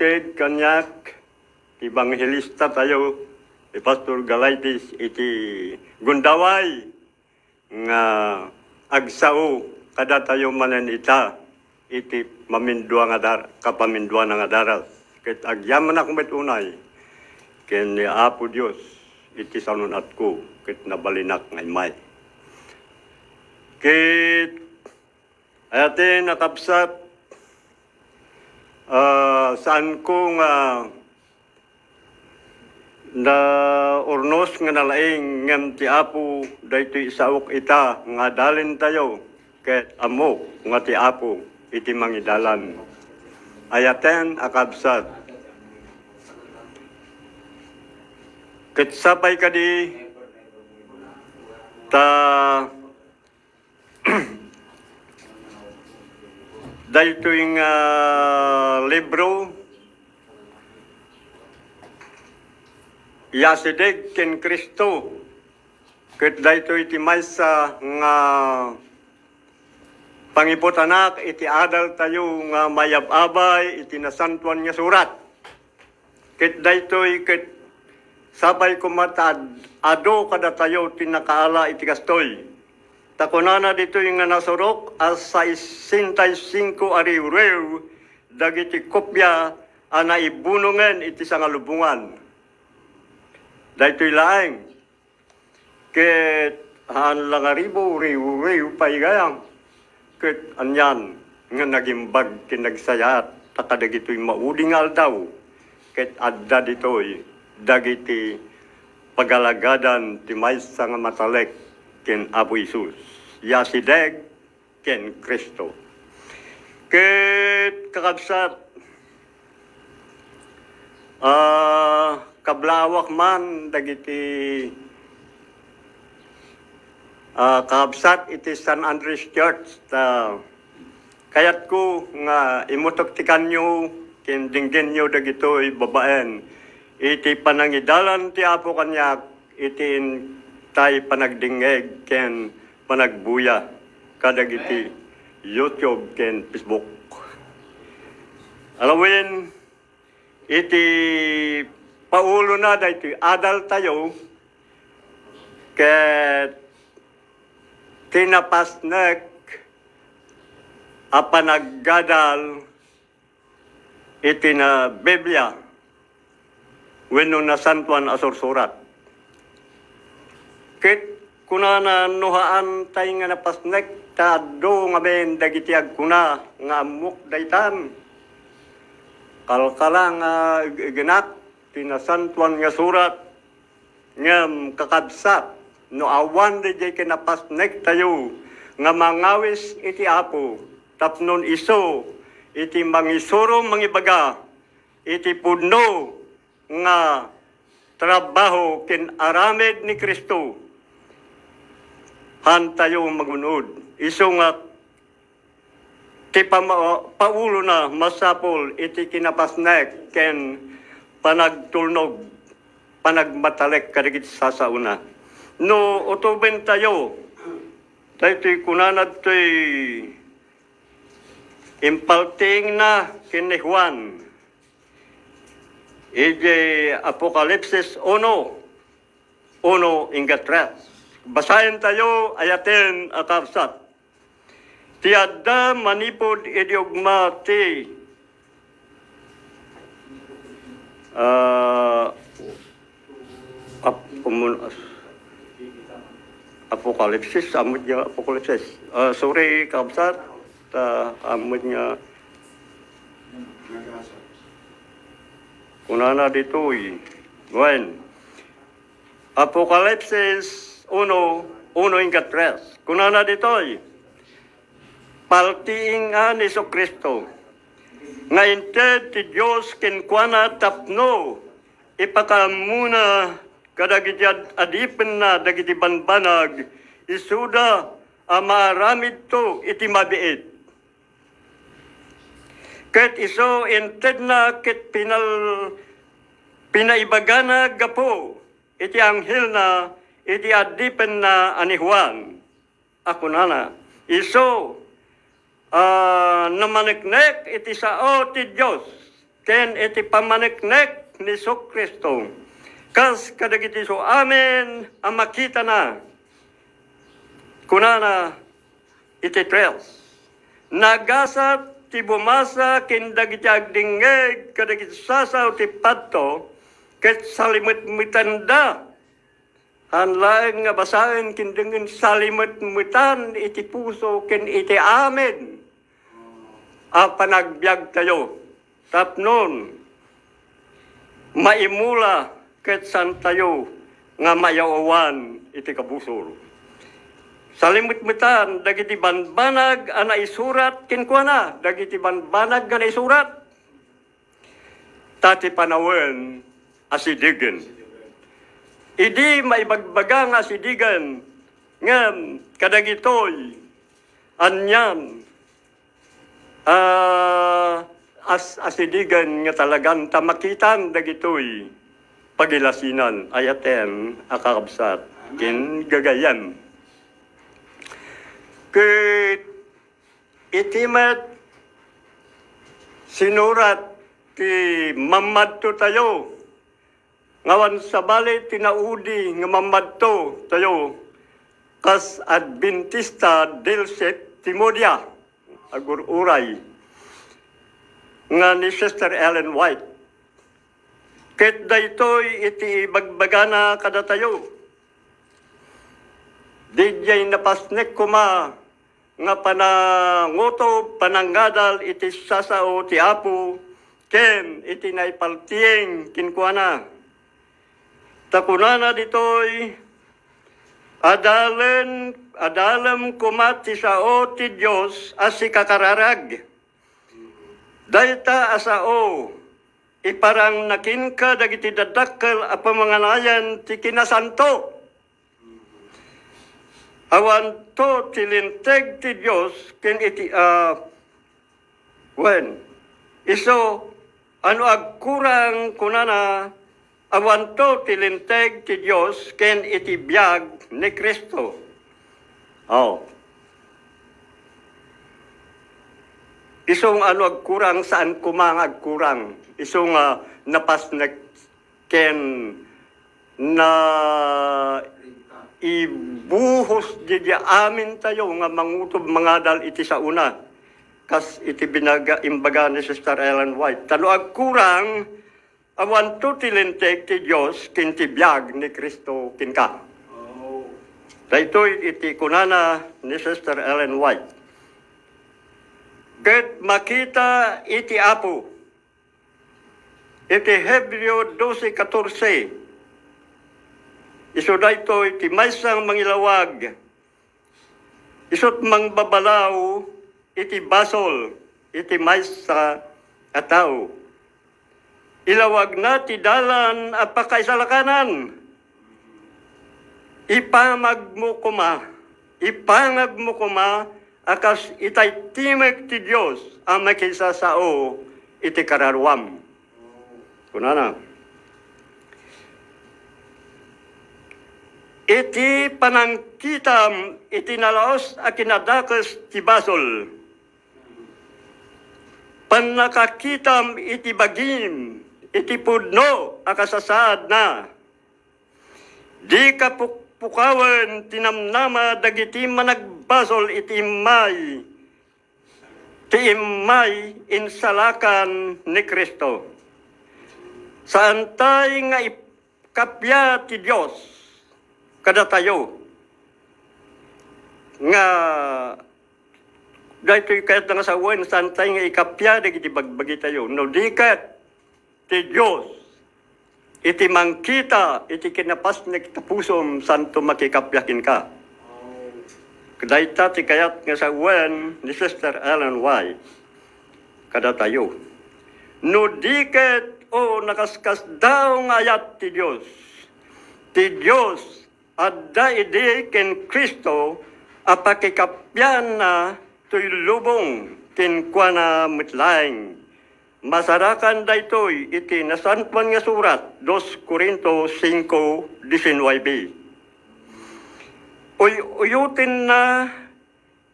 inted kanyak Ebanghelista tayo Pastor Galaitis iti gundaway nga agsao kada tayo manen ita iti mamindua nga kapamindua nga daral ket agyaman ako met unay ken ni Apo Dios iti sanunat ko ket nabalinak nga imay ket ayate nakapsat saan ko nga na urnos nga nalaing ngem ti Apo daytoy isaok ita nga dalin tayo ket amo nga ti Apo iti mangidalan. Ayaten akabsat. Ket sabay kadi ta daytoy nga libro Yasideg ken Kristo ket daytoy iti maysa nga pangiputanak iti adal tayo nga mayab-abay iti nasantuan nga surat ket daytoy ket sabay kumatad ado kada tayo tinakaala iti kastoy takunana ditoy nga nasurok as 65 ariw dagiti kopya ana ibunungen iti sangalubungan daytoy laeng ket lang ribu paigayang ket anyan nga nagimbag kinagsayat takadagitoy mauding aldaw ket adda ditoy dagiti pagalagadan ti maysa nga matalek ken Apo Isus yasideg ken Kristo ket kakabsat kablawak man dagiti kakabsat iti San Andres Church kayat ko nga imutok ti kanyo ken dinggen nyo dagitoy babaen iti panangidalan ti Apo kanyak iti tay panagdingeg ken panagbuya kadagiti YouTube ken Facebook alawin iti paulo na daytoy adal tayo ket tinapasnek a panaggadal iti na Biblia wenno na santuan a sursurat ket kunana nuhaan tay nga napasnek tado nga ben dagiti agkuna nga amok daytan kalkala nga genak tinasantuan nga surat ngem kakabsat no awan dijay kinapasnek tayo nga mangawis iti Apo tapnon iso iti mangisuro mangibaga iti pudno nga trabaho ken aramid ni Kristo han tayo magunod iso nga ti paulo na masapol iti kinapasnek ken panagtulnog panagmatalek kadagiti sasauna no utuben tayo daytoy kunanad toy impalting na ken ni Juan iti Apokalipsis 1:1-3 basahin tayo ayaten akabsat ti adda manipod iti ugma ti Apokalipsis amud niya Apokalipsis sorry kabsat amud niya kunana ditoy wen Apokalipsis 1:1-3 kunana ditoy paltiing ni Kristo nga inted ti Dios kenkwana tapno ipakamuna kadagiti adipen na dagiti banbanag isuda amaramid to iti mabiit ket iso inted na ket pinaibagana gapo iti anghel na iti adipen na ani Juan akunana iso namaneknek iti sao ti Dios ken iti pamaneknek ni Kristo. Kas kadagiti so amen ang makita na kunana iti tres. Nagasat ti bumasa ken dagiti agdingeg kadagiti sasaw ti padto ket salimut-mitanda hanlaeng nga basaen kindengin salimut-mutan iti puso ken iti amen a panagbiag tayo tapnon maimula ket san tayo nga mayawawan iti kabusor. Salimut-mutan dagiti banbanag ana isurat kinkuana dagiti banbanag nga naisurat tati panawen asidigen. Idi maibagbagang asidigen nga kadagitoy anyan asidigen nga talagang tamakitan dagitoy pagilasinan ayaten akakabsat kin gagayan. Ket itimat sinurat ti mamadto tayo ngawan sabali tinaudi nga mamadto tayo kas Adventista del Septimodia agururay nga ni Sister Ellen White. Ket daytoy iti bagbagana kada tayo. Dijay napasnek kuma nga panangoto pananggadal iti sasao ti Apo ken iti naipaltieng kinkuana. Takunana ditoy adalem kuma ti sao ti Dios as si kakararag. Dayta asao iparang nakinka dagiti dadakkel a pamanganayan ti kinasanto. Awan to tilinteg ti Dios ken iti iso ano agkurang kunana awan to tilinteg ti Dios ken iti biag ni Kristo. Isong ano agkurang saan kumang agkurang. Isong napasnek ken na ibuhos di amin tayo nga mangutob mga dal iti sa una. Kas iti imbaga ni Sister Ellen White. Talo agkurang awan to tilinteg ti Diyos kinti biag ni Kristo kinka. Daytoy iti kunana ni Sister Ellen White. Ket makita iti Apo. Iti Hebreo 12:14. Iso daytoy iti maysang mangilawag. Isot mangbabalaw iti basol iti maysa ataw. Ilawag na ti dalan at pakaisalakanan. Ipangag mo kuma akas itay timek ti Diyos ang makisasao iti kararwam. Kunana. Iti panangkitam iti nalaos a kinadakas ti basol. Panakakitam iti bagim iti pudno a kasasaad na. Di kapukawan tinamnama dagiti managbasol iti imay. Ti imay insalakan ni Kristo. Saan tayo nga ikapya ti Diyos kada tayo nga dahil kahit nga sa uwan saan tayo nga ikapya dagiti bagbagi tayo no dikat ti Diyos iti mangkita iti kinapasnek tapusom santo makikapyakin ka. Kadayta ti kayat nga sa uwan ni Sister Ellen White kada tayo no dikat nakaskas daw nga ayat ti Diyos adda ide ken Kristo apakikapyan na tuy lubong ken kuana mitlaeng. Masarakan daytoy iti nasantuan nga surat 2 Corinto 5:19. Uyutin na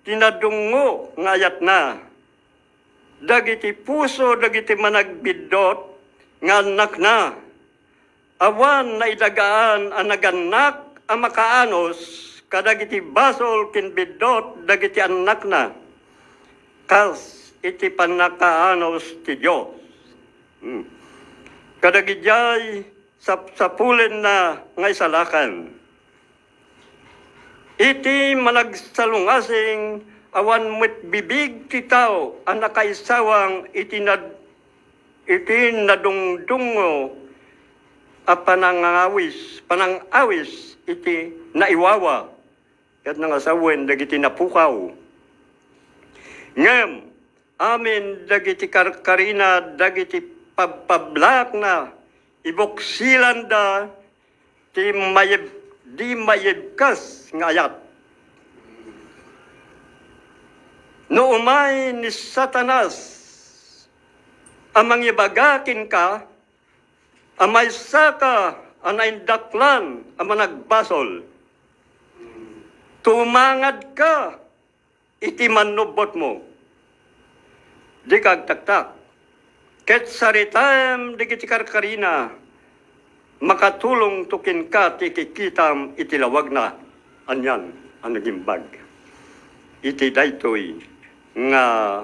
tinadungo nga ayat na. dagiti puso, dagiti managbidot, nga anak na. Awan na idagaan ang naganak ang makaanos, kadagiti basol kinbidot, dagiti anak na. Kas iti panakaanos ti Diyos. Kadagijay sapulin na nga isalakan. Iti managsalungasing awan met bibig ti tao ang nakaisawang iti nadungdungo a panangawis iti naiwawa ket nangasawin dagiti napukaw. Ngem amin dagiti karkarina dagiti pablak na ibuksilan da di mayebkas nga ayat. No umay ni Satanas amang ibagakin ka, amay saka anaindaklan ang nagbasol. Tumangad ka, iti manubot mo. Di kagtaktak. Ket saritam digiti karkarina, makatulong tukin ka tikikitam itilawag na. Anyan ang nagimbag. Iti daytoy nga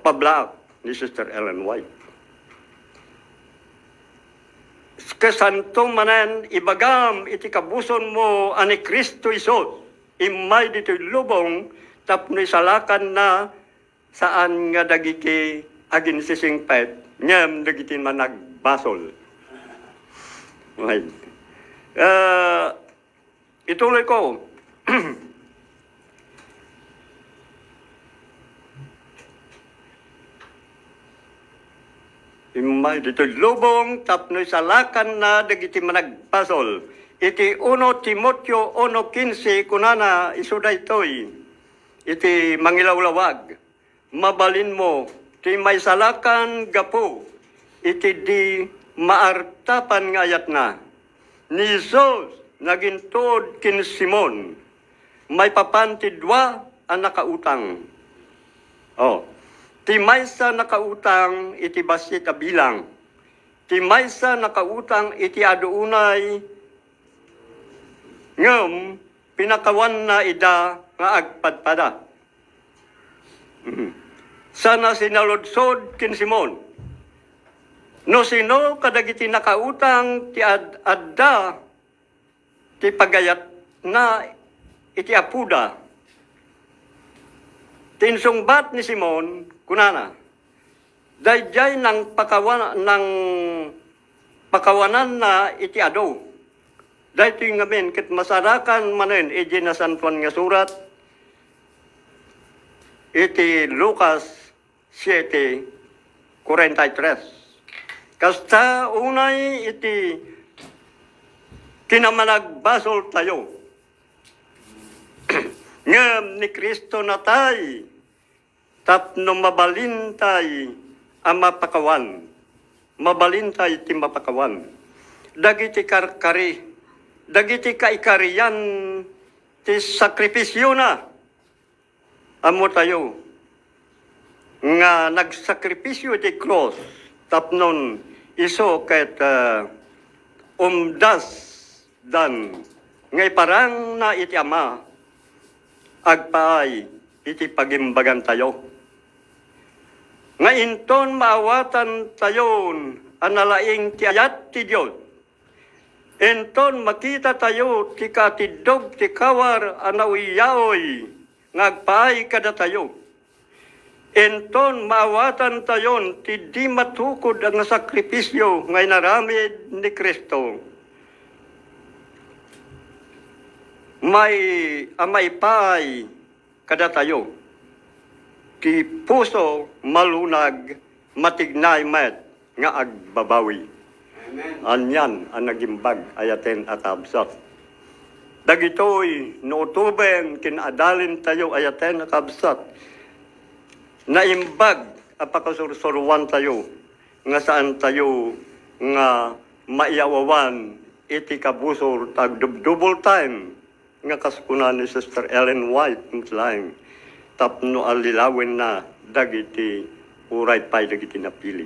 pablaak ni Sister Ellen White. Kasanto manen ibagam iti kabuson mo ani Kristo Isos, imay dito lubong tapno isalakan na saan nga dagiti agin sisingpet, ngem dagiti managbasol. Right. Ituloy ko. Imay dito lubong tapno isalakan na dagiti managbasol. Iti 1 Timoteo 1:15 kunana isuda itoy. Iti mangilawlawag. Mabalin mo ti may salakan gapo. Iti di maartapan nga ayat na. Ni Jesus nagintod kin Simon. May papantidwa ang nakautang. Oh. Ti maysa nakautang iti basi kabilang. Ti maysa nakautang iti aduunay ngem pinakawan na ida nga agpadpada. Sana sinalodsod kin Simon. No sino kadagiti nakautang ti adda ti pagayat na iti apuda. Tinsungbat ni Simon kunana, dayjay ng pakawanan na iti ado. Dahito yung ngamin, kit masarakan manen, iji na San Juan nga surat, iti Lucas 7:43. Kasta unay iti kinamanagbasol tayo. Ngem ni Kristo natay, tapno mabalintay ang mapakawan. Mabalintay ti mapakawan. Dagiti karkari, dagiti kaikarian ti sakripisyo na. Amo tayo nga nagsakripisyo ti cross tapnon iso ket umdas dan ngay parang na iti ama agpaay iti pagimbagan tayo. Nga inton maawatan tayon analaing ti ayat ti Diyos. Inton makita tayo ti katidog ti kawar anawiyaoy ngagpaay kada tayo. Inton maawatan tayon ti di matukod ang sakripisyo ngay naramid ni Kristo. May paay kada tayo. Ti puso malunag matignay met nga agbabawi. Amen. Anyan ang nagimbag ayaten at absat. Dagitoy no utuben kinadalin tayo ayaten at absat. Naimbag apakasursuruan tayo nga saan tayo nga maiawawan iti kabusor tag double time nga kaskunan ni Sister Ellen White mutlaing tapno alilawin na dagiti uray pay dagiti napili.